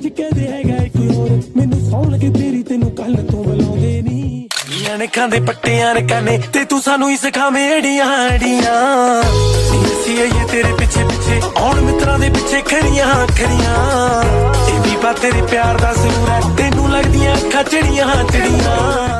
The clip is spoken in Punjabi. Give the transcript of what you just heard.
ਅੱਜ ਕਹਦੇ ਹੈਗਾ ਕੋਈ ਹੋਰ ਮੈਨੂੰ ਸੌਣ ਲੱਗੇ ਤੇਰੀ ਤੈਨੂੰ ਕੱਲ ਤੋਂ ਬੁਲਾਉਂਦੇ ਨਹੀਂ ਨੇ ਖਾਂਦੇ ਪੱਟਿਆਂ ਨੇ ਕਾਨੇ ਤੇ ਤੂੰ ਸਾਨੂੰ ਹੀ ਸਿਖਾਵੇਂ ਏੜੀਆਂ ਏੜੀਆਂ ਅਸੀਂ ਆਈਏ ਤੇਰੇ ਪਿੱਛੇ ਪਿੱਛੇ ਆਉਣ ਮਿੱਤਰਾਂ ਦੇ ਪਿੱਛੇ ਖੜੀਆਂ ਖੜੀਆਂ ਇਹ ਵੀ ਬਾ ਤੇਰੇ ਪਿਆਰ ਦਾ ਜ਼ਰੂਰ ਹੈ ਤੈਨੂੰ ਲੱਗਦੀਆਂ ਅੱਖਾਂ ਚੜੀਆਂ ਚੜੀਆਂ